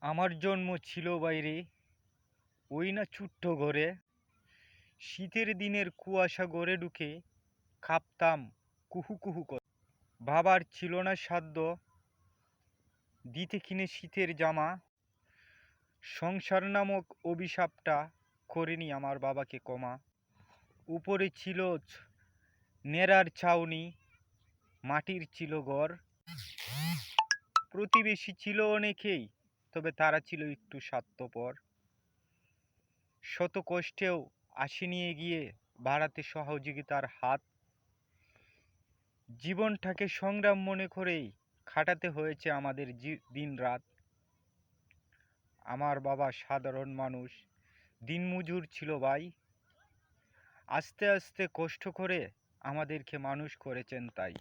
আমার জন্ম ছিল বাইরে, ওই না ছোট্ট ঘরে। শীতের দিনের কুয়াশা ঘরে ঢুকে কাঁপতাম কুহু কুহু করে। বাবার ছিল না সাধ্য দিতে কিনে শীতের জামা। সংসার নামক অভিশাপটা করেনি আমার বাবাকে কমা। উপরে ছিল নেড়ার ছাউনি, মাটির ছিল ঘর। প্রতিবেশী ছিল অনেকেই, তবে তারা ছিল একটু স্বার্থপর। শত কষ্টেও আসেনি এগিয়ে বাড়াতে সহযোগিতার হাত। জীবনটাকে সংগ্রাম মনে করেই খাটাতে হয়েছে আমাদের দিন রাত। আমার বাবা সাধারণ মানুষ, দিনমজুর ছিল ভাই। আস্তে আস্তে কষ্ট করে আমাদেরকে মানুষ করেছেন তাই।